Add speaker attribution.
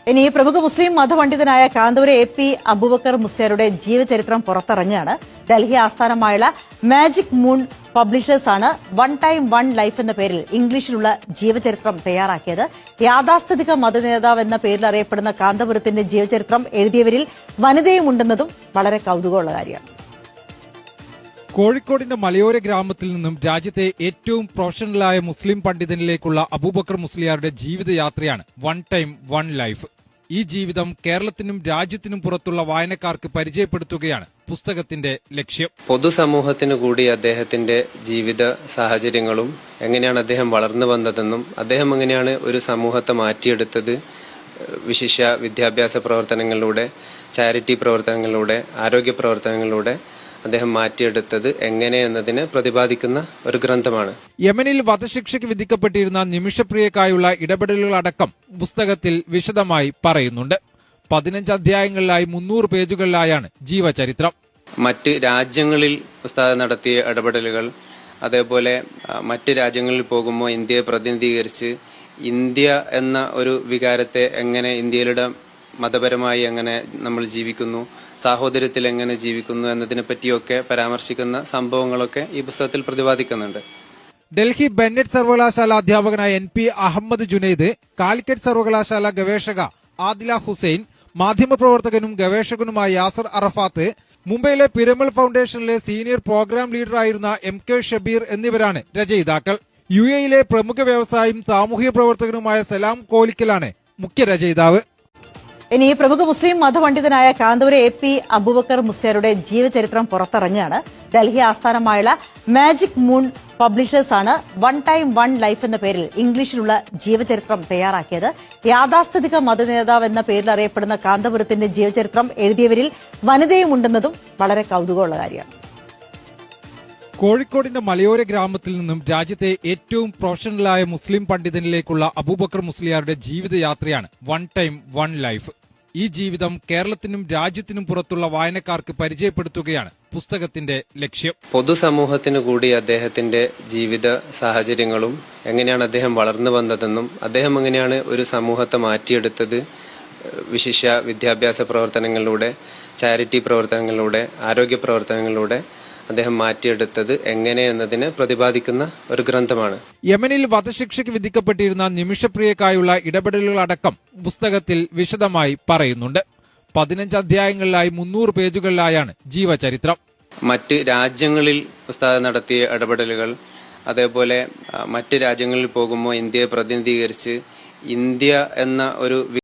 Speaker 1: ഇനി പ്രമുഖ മുസ്ലിം മതപണ്ഡിതനായ കാന്തപുരം എ.പി. അബൂബക്കർ മുസ്ലിയാരുടെ ജീവചരിത്രം പുറത്തിറങ്ങുകയാണ്. ഡൽഹി ആസ്ഥാനമായുള്ള മാജിക് മൂൺ പബ്ലിഷേഴ്സ് ആണ് വൺ ടൈം വൺ ലൈഫ് എന്ന പേരിൽ ഇംഗ്ലീഷിലുള്ള ജീവചരിത്രം തയ്യാറാക്കിയത്. യാഥാസ്ഥിതിക മതനേതാവ് എന്ന പേരിൽ അറിയപ്പെടുന്ന കാന്തപുരത്തിന്റെ ജീവചരിത്രം എഴുതിയവരിൽ വനിതയും ഉണ്ടെന്നതും വളരെ കൌതുകമുള്ള കാര്യമാണ്.
Speaker 2: കോഴിക്കോടിന്റെ മലയോര ഗ്രാമത്തിൽ നിന്നും രാജ്യത്തെ ഏറ്റവും പ്രൊഫഷണലായ മുസ്ലിം പണ്ഡിതനിലേക്കുള്ള അബൂബക്കർ മുസ്ലിയാരുടെ ജീവിതയാത്രയാണ് വൺ ടൈം വൺ ലൈഫ്. ഈ ജീവിതം കേരളത്തിനും രാജ്യത്തിനും പുറത്തുള്ള വായനക്കാർക്ക് പരിചയപ്പെടുത്തുകയാണ് പുസ്തകത്തിന്റെ ലക്ഷ്യം.
Speaker 3: പൊതുസമൂഹത്തിന് കൂടി അദ്ദേഹത്തിന്റെ ജീവിത സാഹചര്യങ്ങളും എങ്ങനെയാണ് അദ്ദേഹം വളർന്നു വന്നതെന്നും അദ്ദേഹം എങ്ങനെയാണ് ഒരു സമൂഹത്തെ മാറ്റിയെടുത്തത്, വിശിഷ്യ വിദ്യാഭ്യാസ പ്രവർത്തനങ്ങളിലൂടെ, ചാരിറ്റി പ്രവർത്തനങ്ങളിലൂടെ, ആരോഗ്യ പ്രവർത്തനങ്ങളിലൂടെ അദ്ദേഹം മാറ്റിയെടുത്തത് എങ്ങനെ എന്നതിനെ പ്രതിപാദിക്കുന്ന ഒരു ഗ്രന്ഥമാണ്.
Speaker 2: യമനിൽ വധശിക്ഷയ്ക്ക് വിധിക്കപ്പെട്ടിരുന്ന നിമിഷപ്രിയക്കായുള്ള ഇടപെടലുകളടക്കം പുസ്തകത്തിൽ വിശദമായി പറയുന്നുണ്ട്. 15 അധ്യായങ്ങളിലായി 300 പേജുകളിലായാണ് ജീവചരിത്രം.
Speaker 3: മറ്റ് രാജ്യങ്ങളിൽ ഉസ്താദ് നടത്തിയ ഇടപെടലുകൾ, അതേപോലെ മറ്റ് രാജ്യങ്ങളിൽ പോകുമ്പോൾ ഇന്ത്യയെ പ്രതിനിധീകരിച്ച് ഇന്ത്യ എന്ന ഒരു വികാരത്തെ എങ്ങനെ ഇന്ത്യയിലെ മതപരമായി എങ്ങനെ നമ്മൾ ജീവിക്കുന്നു, സാഹോദര്യത്തിൽ എങ്ങനെ ജീവിക്കുന്നു എന്നതിനെ പറ്റിയൊക്കെ പരാമർശിക്കുന്ന സംഭവങ്ങളൊക്കെ ഈ പുസ്തകത്തിൽ പ്രതിപാദിക്കുന്നുണ്ട്.
Speaker 2: ഡൽഹി ബെന്നറ്റ് സർവകലാശാല അധ്യാപകനായ N.P. അഹമ്മദ് ജുനൈദ്, കാലിക്കറ്റ് സർവകലാശാല ഗവേഷക ആദില ഹുസൈൻ, മാധ്യമപ്രവർത്തകനും ഗവേഷകനുമായ യാസർ അറഫാത്ത്, മുംബൈയിലെ പിരമൽ ഫൗണ്ടേഷനിലെ സീനിയർ പ്രോഗ്രാം ലീഡറായിരുന്ന M.K. ഷബീർ എന്നിവരാണ് രചയിതാക്കൾ. UAE പ്രമുഖ വ്യവസായിയും സാമൂഹ്യ പ്രവർത്തകനുമായ സലാം കോലിക്കലാണ് മുഖ്യ രചയിതാവ്.
Speaker 1: ഇനി പ്രമുഖ മുസ്ലിം മതപണ്ഡിതനായ കാന്തപുരം എ.പി. അബൂബക്കർ മുസ്ലിയാരുടെ ജീവചരിത്രം പുറത്തിറങ്ങുകയാണ്. ഡൽഹി ആസ്ഥാനമായുള്ള മാജിക് മൂൺ പബ്ലിഷേഴ്സ് ആണ് വൺ ടൈം വൺ ലൈഫ് എന്ന പേരിൽ ഇംഗ്ലീഷിലുള്ള ജീവചരിത്രം തയ്യാറാക്കിയത്. യാഥാസ്ഥിതിക മതനേതാവ് എന്ന പേരിൽ അറിയപ്പെടുന്ന കാന്തപുരത്തിന്റെ ജീവചരിത്രം എഴുതിയവരിൽ വനിതയും ഉണ്ടെന്നതും വളരെ കൌതുകമുള്ള കാര്യമാണ്.
Speaker 2: കോഴിക്കോടിന്റെ മലയോര ഗ്രാമത്തിൽ നിന്നും രാജ്യത്തെ ഏറ്റവും പ്രൊഫഷണലായ മുസ്ലിം പണ്ഡിതനിലേക്കുള്ള അബൂബക്കർ മുസ്ലിയാരുടെ ജീവിതയാത്രയാണ് വൺ ടൈം വൺ ലൈഫ്. ഈ ജീവിതം കേരളത്തിനും രാജ്യത്തിനും പുറത്തുള്ള വായനക്കാർക്ക് പരിചയപ്പെടുത്തുകയാണ് പുസ്തകത്തിന്റെ ലക്ഷ്യം.
Speaker 3: പൊതുസമൂഹത്തിന് കൂടി അദ്ദേഹത്തിന്റെ ജീവിത സാഹചര്യങ്ങളും എങ്ങനെയാണ് അദ്ദേഹം വളർന്നു വന്നതെന്നും അദ്ദേഹം എങ്ങനെയാണ് ഒരു സമൂഹത്തെ മാറ്റിയെടുത്തത്, വിശിഷ്യ വിദ്യാഭ്യാസ പ്രവർത്തനങ്ങളിലൂടെ, ചാരിറ്റി പ്രവർത്തനങ്ങളിലൂടെ, ആരോഗ്യ പ്രവർത്തനങ്ങളിലൂടെ അദ്ദേഹം മാറ്റിയെടുത്തത് എങ്ങനെ എന്നതിനെ പ്രതിപാദിക്കുന്ന ഒരു ഗ്രന്ഥമാണ്.
Speaker 2: യമനിൽ വധശിക്ഷയ്ക്ക് വിധിക്കപ്പെട്ടിരുന്ന നിമിഷപ്രിയക്കായുള്ള ഇടപെടലുകളടക്കം പുസ്തകത്തിൽ വിശദമായി പറയുന്നുണ്ട്. 15 അധ്യായങ്ങളിലായി 300 പേജുകളിലായാണ് ജീവചരിത്രം.
Speaker 3: മറ്റ് രാജ്യങ്ങളിൽ ഉസ്താദ് നടത്തിയ ഇടപെടലുകൾ, അതേപോലെ മറ്റ് രാജ്യങ്ങളിൽ പോകുമ്പോൾ ഇന്ത്യയെ പ്രതിനിധീകരിച്ച് ഇന്ത്യ എന്ന ഒരു